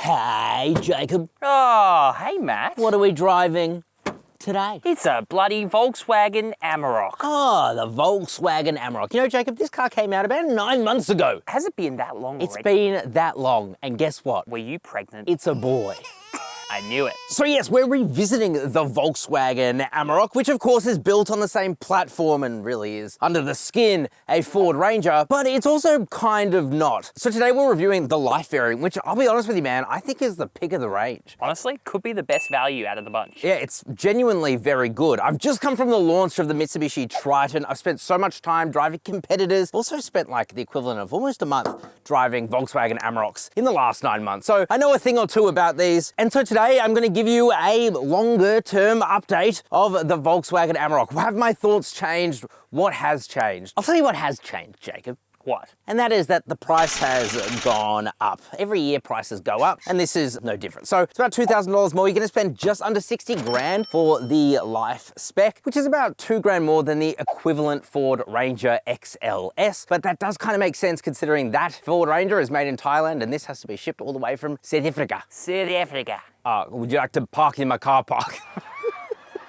Hey, Jacob. Oh, hey, Matt. What are we driving today? It's a bloody Volkswagen Amarok. Oh, the Volkswagen Amarok. You know, Jacob, this car came out about 9 months ago. Has it been that long It's already? been that long, and guess what? Were you pregnant? It's a boy. I knew it. So yes, we're revisiting the Volkswagen Amarok, which of course is built on the same platform and really is under the skin a Ford Ranger, but it's also kind of not. So today we're reviewing the Life variant, which I'll be honest with you, man, I think is the pick of the range. Honestly, could be the best value out of the bunch. Yeah, it's genuinely very good. I've just come from the launch of the Mitsubishi Triton. I've spent so much time driving competitors. Also spent like the equivalent of almost a month driving Volkswagen Amaroks in the last 9 months. So I know a thing or two about these. And so today I'm going to give you a longer term update of the Volkswagen Amarok. Have my thoughts changed? What has changed? I'll tell you what has changed, Jacob. What? And that is that the price has gone up. Every year prices go up, and this is no different. So it's about $2,000 more. You're gonna spend just under 60 grand for the Life spec, which is about 2 grand more than the equivalent Ford Ranger XLS. But that does kind of make sense considering that Ford Ranger is made in Thailand, and this has to be shipped all the way from South Africa. South Africa. Would you like to park in my car park?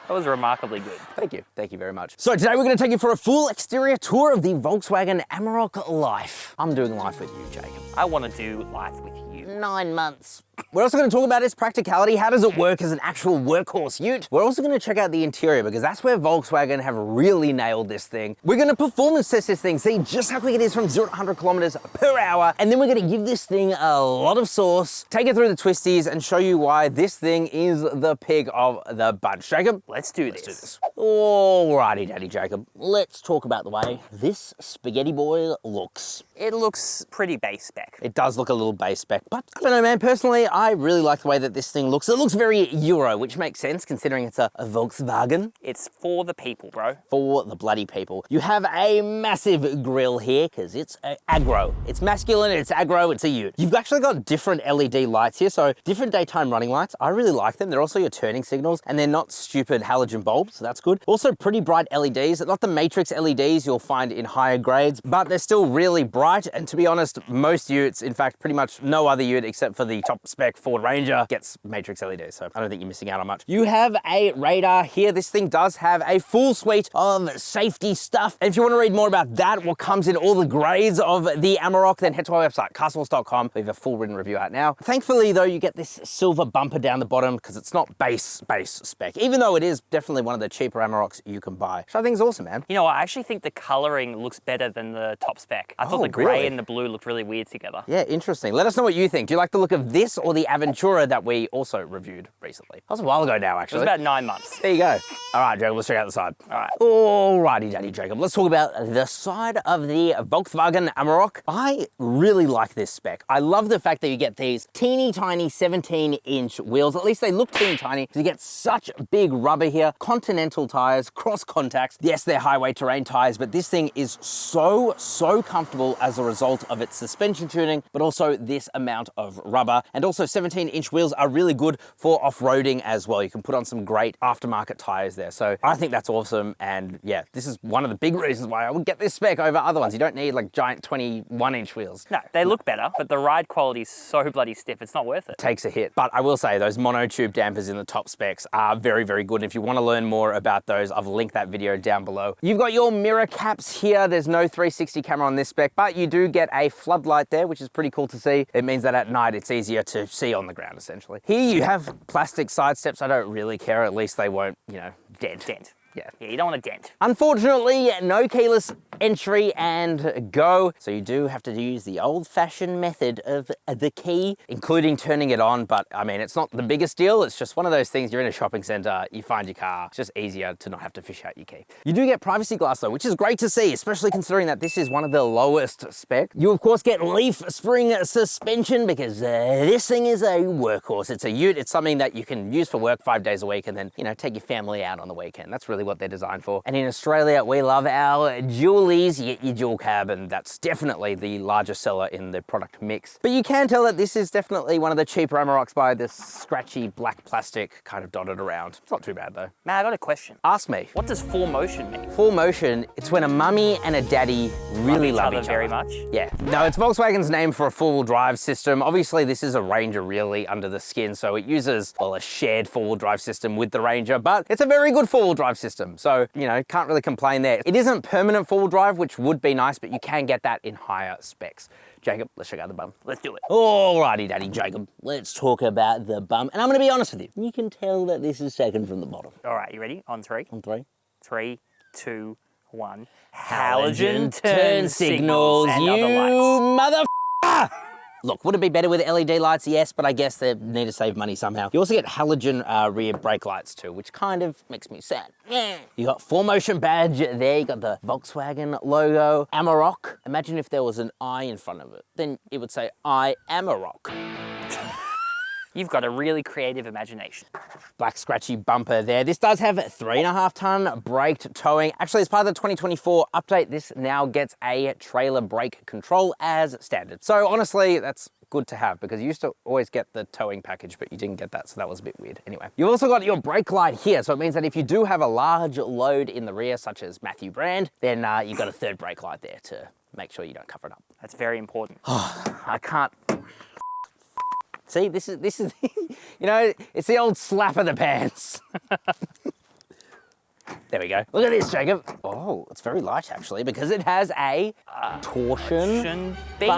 That was remarkably good. Thank you very much. So today we're gonna take you for a full exterior tour of the Volkswagen Amarok Life. I'm doing life with you, Jacob. I want to do life with you. 9 months. We're also going to talk about its practicality. How does it work as an actual workhorse ute? We're also going to check out the interior because that's where Volkswagen have really nailed this thing. We're going to performance test this thing, see just how quick it is from 0 to 100 kilometers per hour. And then we're going to give this thing a lot of sauce, take it through the twisties and show you why this thing is the pick of the bunch. Jacob, Let's do this. Alrighty, Daddy Jacob. Let's talk about the way this spaghetti boy looks. It looks pretty base spec. It does look a little base spec, but I don't know, man. Personally, I really like the way that this thing looks. It looks very Euro, which makes sense considering it's a Volkswagen. It's for the people, bro. For the bloody people. You have a massive grille here because it's aggro. It's masculine, it's aggro, it's a ute. You've actually got different LED lights here, so different daytime running lights. I really like them. They're also your turning signals and they're not stupid halogen bulbs, so that's good. Also pretty bright LEDs, not the matrix LEDs you'll find in higher grades, but they're still really bright. And to be honest, most utes, in fact, pretty much no other ute except for the top spec Ford Ranger gets matrix LEDs, so I don't think you're missing out on much. You have a radar here. This thing does have a full suite of safety stuff. And if you want to read more about that, what comes in all the grades of the Amarok, then head to our website, CarSauce.com. We have a full written review out now. Thankfully, though, you get this silver bumper down the bottom because it's not base spec, even though it is definitely one of the cheaper Amaroks you can buy, which I think is awesome, man. You know, I actually think the coloring looks better than the top spec. I thought the grey really? and the blue looked really weird together. Yeah, interesting. Let us know what you think. Do you like the look of this or the Aventura that we also reviewed recently? That was a while ago now, It actually. was about 9 months. There you go. All right, Jacob, let's check out the side. All right. Alrighty, Daddy Jacob. Let's talk about the side of the Volkswagen Amarok. I really like this spec. I love the fact that you get these teeny tiny 17-inch wheels. At least they look teeny tiny because you get such big rubber here. Continental tires, cross contacts. Yes, they're highway terrain tires, but this thing is so comfortable as a result of its suspension tuning, but also this amount of rubber. And also 17-inch wheels are really good for off-roading as well. You can put on some great aftermarket tires there. So I think that's awesome. And yeah, this is one of the big reasons why I would get this spec over other ones. You don't need like giant 21-inch wheels. No, they look better, but the ride quality is so bloody stiff, it's not worth it. Takes a hit. But I will say those monotube dampers in the top specs are very good. If you want to learn more about those, I've linked that video down below. You've got your mirror caps here. There's no 360 camera on this spec, but you do get a floodlight there, which is pretty cool to see. It means that at night it's easier to see on the ground, essentially. Here you have plastic side steps. I don't really care. At least they won't, you know, dent. Yeah, you don't want a dent. Unfortunately, no keyless entry and go. So you do have to use the old-fashioned method of the key, including turning it on. But I mean, it's not the biggest deal. It's just one of those things. You're in a shopping center, you find your car. It's just easier to not have to fish out your key. You do get privacy glass though, which is great to see, especially considering that this is one of the lowest spec. You of course get leaf spring suspension because this thing is a workhorse. It's a ute. It's something that you can use for work 5 days a week and then, you know, take your family out on the weekend. That's really really what they're designed for. And in Australia, we love our dualies. You get your dual cab, and that's definitely the largest seller in the product mix. But you can tell that this is definitely one of the cheaper Amaroks by the scratchy black plastic kind of dotted around. It's not too bad though. Matt, I got a question. Ask me. What does full motion mean? Full motion, it's when a mummy and a daddy really love each other very much? Yeah. No, it's Volkswagen's name for a four-wheel drive system. Obviously, this is a Ranger really under the skin, so it uses, well, a shared four-wheel drive system with the Ranger, but it's a very good four-wheel drive system. So, you know, can't really complain there. It isn't permanent four-wheel drive, which would be nice, but you can get that in higher specs. Jacob, let's check out the bum. Let's do it. Alrighty, Daddy Jacob. Let's talk about the bum. And I'm gonna be honest with you. You can tell that this is second from the bottom. All right, you ready? On three. On three. 3, 2, 1. Halogen turn signals, and you other mother. Look, would it be better with LED lights? Yes, but I guess they need to save money somehow. You also get halogen rear brake lights too, which kind of makes me sad. You got 4Motion badge there, you got the Volkswagen logo, Amarok. Imagine if there was an I in front of it, then it would say, I am a rock. You've got a really creative imagination. Black scratchy bumper there. This does have 3.5 ton braked towing. Actually, as part of the 2024 update, this now gets a trailer brake control as standard. So honestly, that's good to have because you used to always get the towing package, but you didn't get that, so that was a bit weird. Anyway, you've also got your brake light here, so it means that if you do have a large load in the rear, such as Matthew Brand, then you've got a third brake light there to make sure you don't cover it up. That's very important. I can't. See, this is, you know, it's the old slap of the pants. There we go. Look at this, Jacob. Oh, it's very light actually because it has a torsion beam.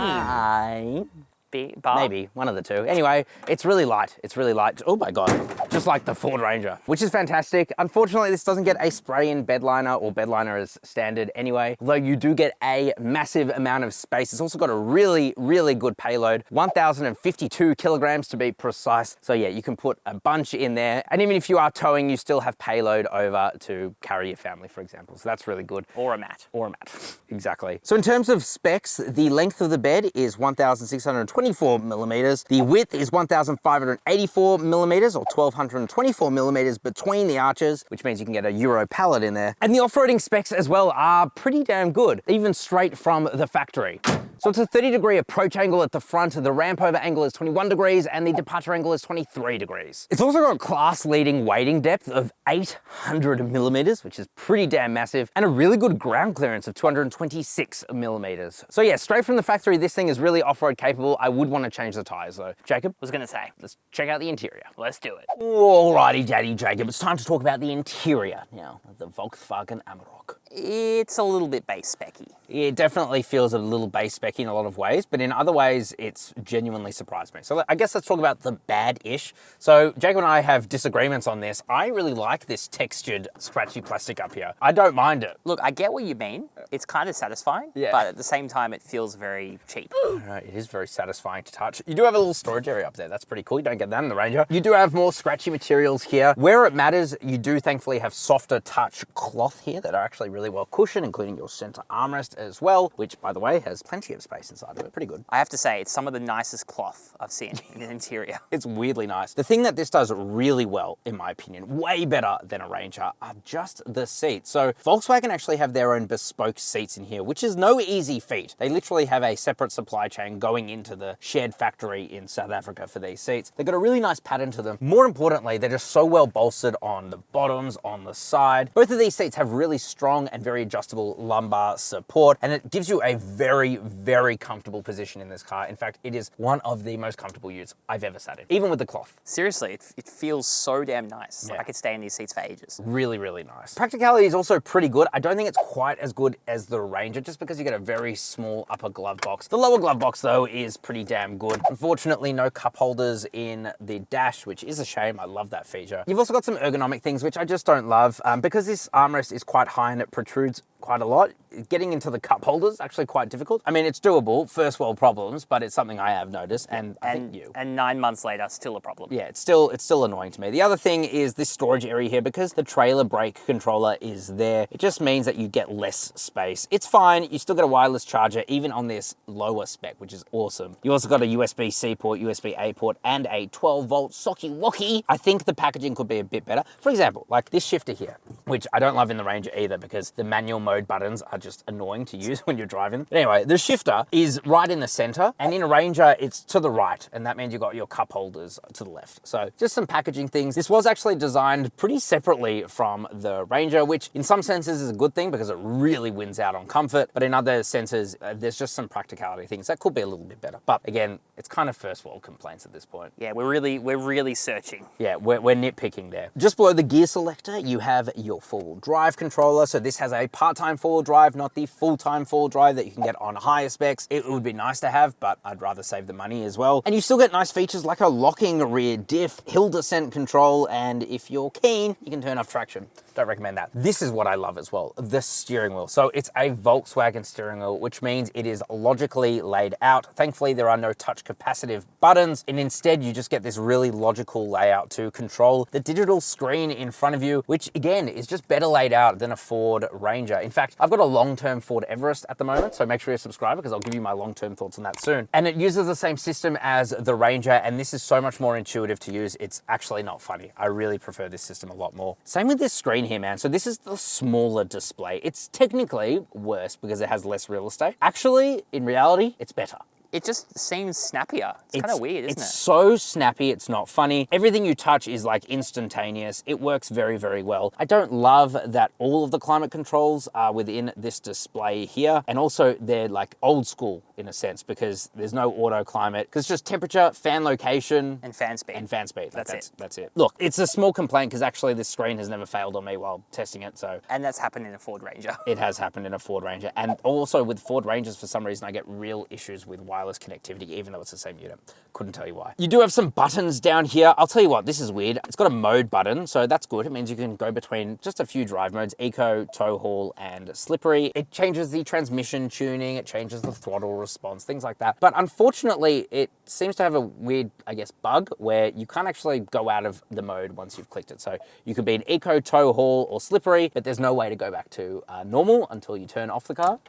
Bar? Maybe, one of the two. Anyway, it's really light. It's really light. Oh my God, just like the Ford Ranger, which is fantastic. Unfortunately, this doesn't get a spray-in bedliner or bedliner as standard anyway, though you do get a massive amount of space. It's also got a really, really good payload, 1,052 kilograms to be precise. So yeah, you can put a bunch in there. And even if you are towing, you still have payload over to carry your family, for example. So that's really good. Or a mat. Or a mat, exactly. So in terms of specs, the length of the bed is 1,624 millimeters. The width is 1,584 millimeters or 1,224 millimeters between the arches, which means you can get a Euro pallet in there. And the off-roading specs as well are pretty damn good, even straight from the factory. So it's a 30-degree approach angle at the front, the ramp over angle is 21 degrees, and the departure angle is 23 degrees. It's also got class-leading wading depth of 800 millimeters, which is pretty damn massive, and a really good ground clearance of 226 millimeters. So yeah, straight from the factory, this thing is really off-road capable. I would want to change the tires though. Jacob? Was gonna say. Let's check out the interior. Let's do it. Alrighty, Daddy Jacob, it's time to talk about the interior now of the Volkswagen Amarok. It's a little bit base specky. It definitely feels a little base specky in a lot of ways, but in other ways, it's genuinely surprised me. So I guess let's talk about the bad-ish. So Jacob and I have disagreements on this. I really like this textured, scratchy plastic up here. I don't mind it. Look, I get what you mean. It's kind of satisfying, but at the same time, it feels very cheap. Right, it is very satisfying to touch. You do have a little storage area up there. That's pretty cool. You don't get that in the Ranger. You do have more scratchy materials here. Where it matters, you do thankfully have softer touch cloth here that are actually really well cushioned, including your center armrest as well, which by the way has plenty of space inside of it. Pretty good. I have to say, it's some of the nicest cloth I've seen in the interior. It's weirdly nice. The thing that this does really well, in my opinion, way better than a Ranger, are just the seats. So Volkswagen actually have their own bespoke seats in here, which is no easy feat. They literally have a separate supply chain going into the shared factory in South Africa for these seats. They've got a really nice pattern to them. More importantly, they're just so well bolstered on the bottoms, on the side. Both of these seats have really strong and very adjustable lumbar support, and it gives you a very, very comfortable position in this car. In fact, it is one of the most comfortable utes I've ever sat in, even with the cloth. Seriously, it feels so damn nice. Yeah. Like I could stay in these seats for ages. Really, really nice. Practicality is also pretty good. I don't think it's quite as good as the Ranger, just because you get a very small upper glove box. The lower glove box, though, is pretty damn good. Unfortunately, no cup holders in the dash, which is a shame. I love that feature. You've also got some ergonomic things, which I just don't love. Because this armrest is quite high and it protrudes quite a lot, getting into the cup holders is actually quite difficult. I mean, it's doable, first world problems, but it's something I have noticed, and I think you. And 9 months later, still a problem. Yeah, it's still annoying to me. The other thing is this storage area here, because the trailer brake controller is there, it just means that you get less space. It's fine, you still get a wireless charger, even on this lower spec, which is awesome. You also got a USB-C port, USB-A port, and a 12-volt socky-wocky. I think the packaging could be a bit better. For example, like this shifter here. which I don't love in the Ranger either because the manual mode buttons are just annoying to use when you're driving. But anyway, the shifter is right in the center, and in a Ranger, it's to the right, and that means you've got your cup holders to the left. So just some packaging things. This was actually designed pretty separately from the Ranger, which in some senses is a good thing because it really wins out on comfort, but in other senses, there's just some practicality things that could be a little bit better. But again, it's kind of first world complaints at this point. Yeah, we're really searching. Yeah, we're nitpicking there. Just below the gear selector, you have your four-wheel drive controller. So this has a part-time four-wheel drive, not the full-time four-wheel drive that you can get on higher specs. It would be nice to have, but I'd rather save the money as well. And you still get nice features like a locking rear diff, hill descent control, and if you're keen, you can turn off traction. Don't recommend that. This is what I love as well, the steering wheel. So it's a Volkswagen steering wheel, which means it is logically laid out. Thankfully, there are no touch capacitive buttons, and instead you just get this really logical layout to control the digital screen in front of you, which again is just better laid out than a Ford Ranger. In fact, I've got a long-term Ford Everest at the moment, so make sure you're subscribed because I'll give you my long-term thoughts on that soon. And it uses the same system as the Ranger, and this is so much more intuitive to use. It's actually not funny. I really prefer this system a lot more. Same with this screen here, man. So this is the smaller display. It's technically worse because it has less real estate. Actually, in reality, it's better. It just seems snappier. It's kind of weird, isn't it? It's so snappy, it's not funny. Everything you touch is like instantaneous. It works very, very well. I don't love that all of the climate controls are within this display here. And also they're like old school in a sense because there's no auto climate, because it's just temperature, fan location. And fan speed. And fan speed. That's it. Look, it's a small complaint because actually this screen has never failed on me while testing it, so. And that's happened in a Ford Ranger. It has happened in a Ford Ranger. And also with Ford Rangers, for some reason, I get real issues with wireless connectivity, even though it's the same unit. Couldn't tell you why. You do have some buttons down here. I'll tell you what, this is weird. It's got a mode button, so that's good. It means you can go between just a few drive modes, eco, tow haul, and slippery. It changes the transmission tuning, it changes the throttle response, things like that. But unfortunately, it seems to have a weird, I guess, bug where you can't actually go out of the mode once you've clicked it. So you could be in eco, tow haul, or slippery, but there's no way to go back to normal until you turn off the car,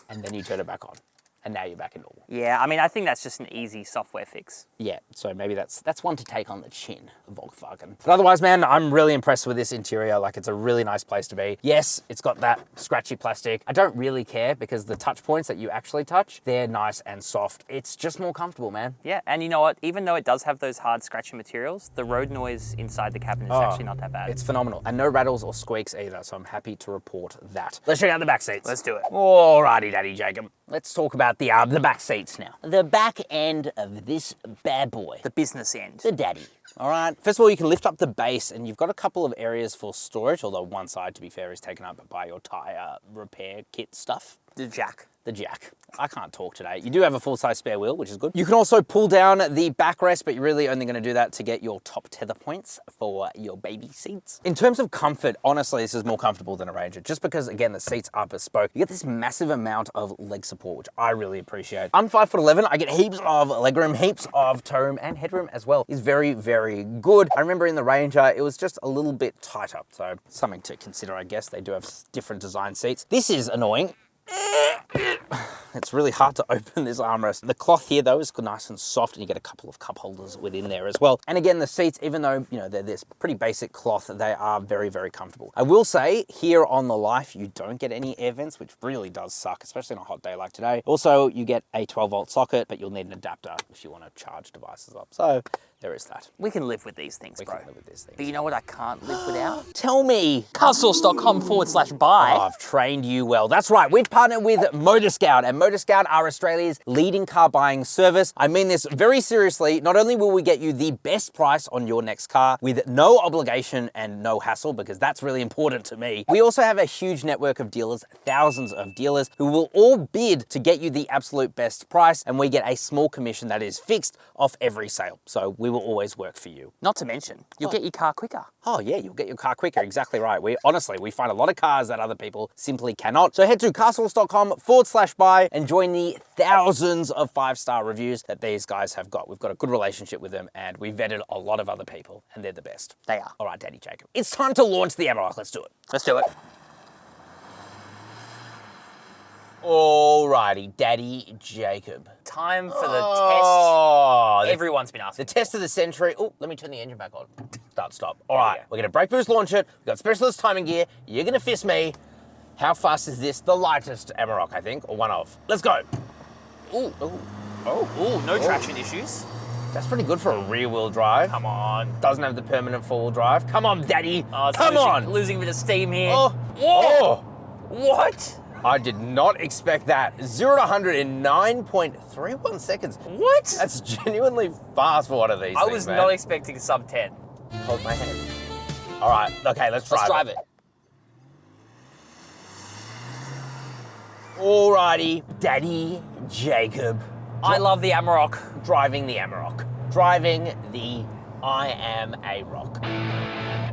and then you turn it back on. And now you're back in normal. Yeah, I mean, I think that's just an easy software fix. Yeah, so maybe that's one to take on the chin, Volkswagen. But otherwise, man, I'm really impressed with this interior. Like, it's a really nice place to be. Yes, it's got that scratchy plastic. I don't really care because the touch points that you actually touch, they're nice and soft. It's just more comfortable, man. Yeah, and you know what? Even though it does have those hard scratchy materials, the road noise inside the cabin is actually not that bad. It's phenomenal. And no rattles or squeaks either, so I'm happy to report that. Let's check out the back seats. Let's do it. Alrighty, Daddy Jacob. Let's talk about the back seats now. The back end of this bad boy. The business end. The daddy. All right. First of all, you can lift up the base and you've got a couple of areas for storage, although one side, to be fair, is taken up by your tire repair kit stuff. The jack. The jack. I can't talk today. You do have a full-size spare wheel, which is good. You can also pull down the backrest, but you're really only going to do that to get your top tether points for your baby seats. In terms of comfort, honestly, this is more comfortable than a Ranger, just because, again, the seats are bespoke. You get this massive amount of leg support, which I really appreciate. I'm 5'11". I get heaps of legroom, heaps of toe room, and headroom as well. It's very, very good. I remember in the Ranger, it was just a little bit tighter, so something to consider, I guess. They do have different design seats. This is annoying. It's really hard to open this armrest. The cloth here though is nice and soft, and you get a couple of cup holders within there as well. And again, the seats, even though, you know, they're this pretty basic cloth, they are very, very comfortable. I will say here on the Life, you don't get any air vents, which really does suck, especially on a hot day like today. Also, you get a 12-volt socket, but you'll need an adapter if you want to charge devices up. So there is that. We can live with these things, bro. We can live with these things. But you know what I can't live without? Tell me. CarSauce.com/buy. Oh, I've trained you well. That's right. We've partnered with MotorScout, and MotorScout are Australia's leading car buying service. I mean this very seriously. Not only will we get you the best price on your next car with no obligation and no hassle, because that's really important to me, we also have a huge network of dealers, thousands of dealers, who will all bid to get you the absolute best price, and we get a small commission that is fixed off every sale. So we will always work for you. Not to mention, you'll get your car quicker. Oh yeah, you'll get your car quicker, exactly right. We find a lot of cars that other people simply cannot. So head to CarSauce.com/buy and join the thousands of 5-star reviews that these guys have got. We've got a good relationship with them, and we vetted a lot of other people, and they're the best. They are. All right, Daddy Jacob. It's time to launch the Amarok. Let's do it. Let's do it. Alrighty, Daddy Jacob. Time for the Oh, test everyone's been asking. the test of the century. Oh, let me turn the engine back on. Start, stop. All right, we're gonna brake boost launch it. We've got specialist timing gear. You're gonna fist me. How fast is this? The lightest Amarok, I think, or one of. Let's go. Ooh, no traction issues. That's pretty good for a rear-wheel drive. Come on. Doesn't have the permanent four-wheel drive. Come on, Daddy. Oh, it's Come on. losing a bit of steam here. Oh, Whoa. oh. What? I did not expect that. 0 to 100 in 9.31 seconds. What? That's genuinely fast for one of these I things, was man. not expecting sub 10. Hold my hand. All right, okay, let's drive it. Alrighty, Daddy Jacob. I love the Amarok. Driving the Amarok. Driving the I Am a Rock.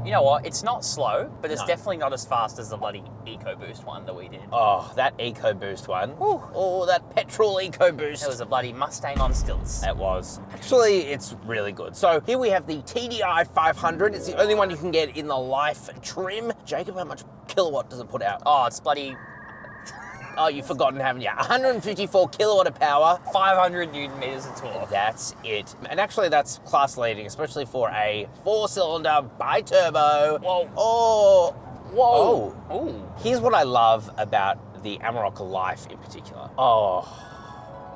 You know what? It's not slow, but it's No. definitely not as fast as the bloody EcoBoost one that we did. Oh, that EcoBoost one. Whew. Oh, that petrol EcoBoost. It was a bloody Mustang on stilts. It was. Actually, it's really good. So here we have the TDI 500. It's the only one you can get in the Life trim. Jacob, how much kilowatt does it put out? Oh, it's bloody Oh, you've forgotten, haven't you? 154 kilowatt of power. 500 Newton meters of torque. That's it. And actually, that's class leading, especially for a 4-cylinder bi-turbo. Whoa. Oh. Whoa. Oh. Ooh. Here's what I love about the Amarok Life in particular. Oh.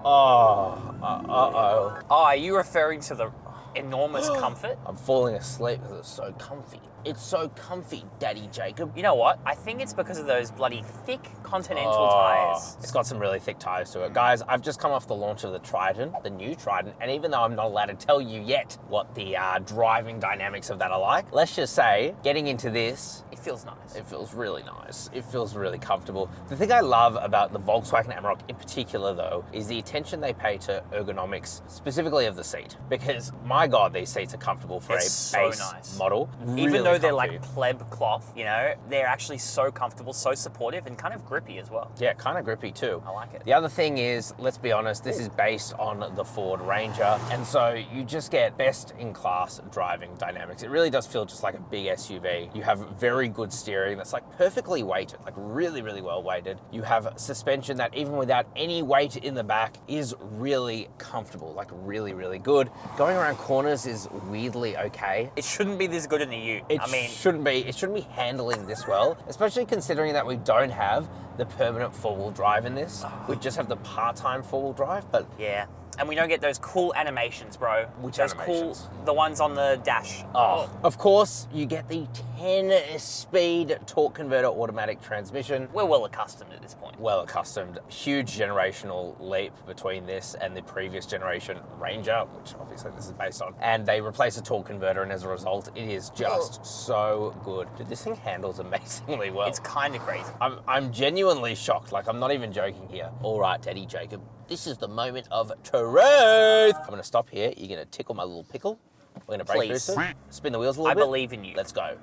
Oh. Uh-oh. Oh, are you referring to the enormous comfort? I'm falling asleep because it's so comfy. It's so comfy, Daddy Jacob. You know what? I think it's because of those bloody thick Continental Oh, tires. It's got some really thick tires to it. Guys, I've just come off the launch of the Triton, the new Triton, and even though I'm not allowed to tell you yet what the driving dynamics of that are like, let's just say, getting into this, It feels nice. it feels really nice. It feels really comfortable. The thing I love about the Volkswagen Amarok in particular, though, is the attention they pay to ergonomics, specifically of the seat. Because, my God, these seats are comfortable for It's a so base nice. model. Even Really though they're comfy. like pleb cloth, you know, they're actually so comfortable, so supportive, and kind of grippy as well. Yeah, kind of grippy too. I like it. The other thing is, let's be honest, this is based on the Ford Ranger, and so you just get best-in-class driving dynamics. It really does feel just like a big SUV. You have very good steering that's like perfectly weighted, like really, really well weighted. You have suspension that even without any weight in the back is really comfortable, like really, really good. Going around corners is weirdly okay. It shouldn't be this good in a Ute. It shouldn't be handling this well, especially considering that we don't have the permanent four-wheel drive in this. We just have the part-time four-wheel drive, but yeah. And we don't get those cool animations, bro. Which those animations? cool, the ones on the dash. of course, you get the 10-speed torque converter automatic transmission. We're well accustomed at this point. Well accustomed. Huge generational leap between this and the previous generation Ranger, which obviously this is based on. And they replace a torque converter, and as a result, it is just so good. Dude, this thing handles amazingly well. It's kind of crazy. I'm genuinely shocked. Like, I'm not even joking here. All right, Daddy Jacob. This is the moment of truth. I'm going to stop here. You're going to tickle my little pickle. We're going to brake Please. boost it. Spin the wheels a little I bit. believe in you. Let's go.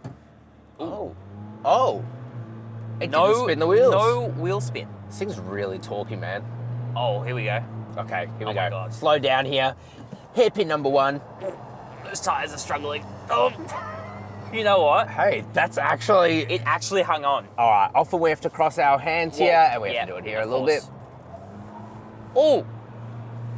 Oh. It didn't No, spin the wheels. no wheel spin. This thing's really talky, man. Oh, here we go. Okay, here we Oh my go. God. Slow down here. Hairpin number 1. Those tires are struggling. Oh. You know what? Hey, that's actually... It actually hung on. All right, often we have to cross our hands here, and we have to do it here a of little course. bit. Oh,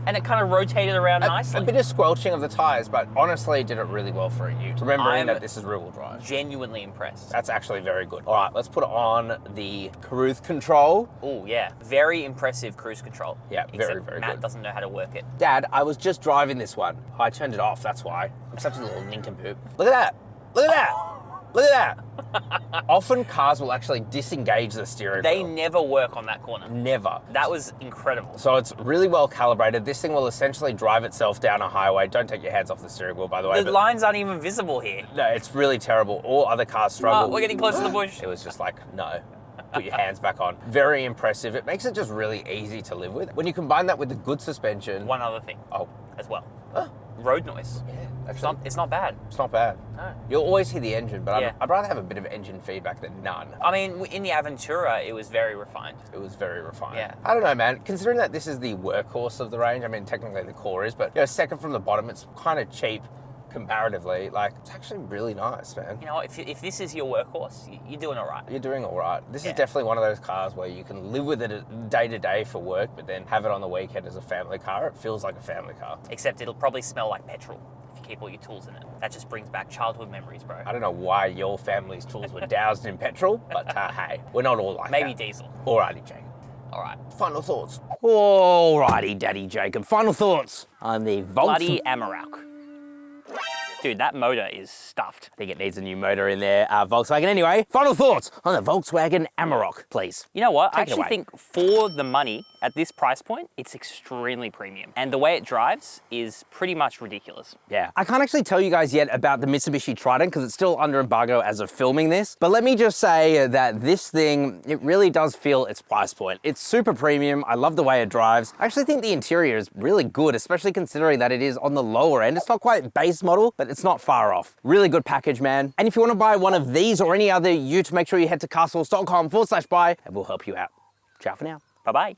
and it kind of rotated around nicely. A bit of squelching of the tires, but honestly did it really well for a Ute. Remembering I'm that this is rear-wheel drive. Genuinely impressed. That's actually very good. All right, let's put it on the cruise control. Oh yeah, very impressive cruise control. Yeah, very, Except very Matt good. doesn't know how to work it. Dad, I was just driving this one. I turned it off, that's why. I'm such a little nincompoop. Look at that. Look at that. Look at that. Often cars will actually disengage the steering They wheel. never work on that corner. Never. That was incredible. So it's really well calibrated. This thing will essentially drive itself down a highway. Don't take your hands off the steering wheel, by the way. The lines aren't even visible here. No, it's really terrible. All other cars struggle. We're getting close to the bush. It was just like, no. Put your hands back on. Very impressive. It makes it just really easy to live with. When you combine that with the good suspension. One other thing Oh, as well. Huh? Road noise. yeah. It's not bad. It's not bad. No. You'll always hear the engine, but Yeah. I'd rather have a bit of engine feedback than none. I mean, in the Aventura, it was very refined. It was very refined. Yeah. I don't know, man. Considering that this is the workhorse of the range, I mean, technically the core is, but you know, second from the bottom, it's kind of cheap comparatively, like, it's actually really nice, man. You know what, if this is your workhorse, you're doing all right. You're doing all right. This is definitely one of those cars where you can live with it day to day for work, but then have it on the weekend as a family car. It feels like a family car. Except it'll probably smell like petrol if you keep all your tools in it. That just brings back childhood memories, bro. I don't know why your family's tools were doused in petrol, but hey, we're not all like Maybe that. diesel. Alrighty, Jacob. All right. Final thoughts. Alrighty, Daddy Jacob. Final thoughts on the Bloody Amarok. Dude, that motor is stuffed. I think it needs a new motor in there, Volkswagen. Anyway, final thoughts on the Volkswagen Amarok, please. You know what? I Take it actually away. think for the money at this price point, it's extremely premium. And the way it drives is pretty much ridiculous. Yeah. I can't actually tell you guys yet about the Mitsubishi Triton because it's still under embargo as of filming this. But let me just say that this thing, it really does feel its price point. It's super premium. I love the way it drives. I actually think the interior is really good, especially considering that it is on the lower end. It's not quite base model, but it's not far off. Really good package, man. And if you want to buy one of these or any other ute, make sure you head to carsauce.com/buy and we'll help you out. Ciao for now. Bye-bye.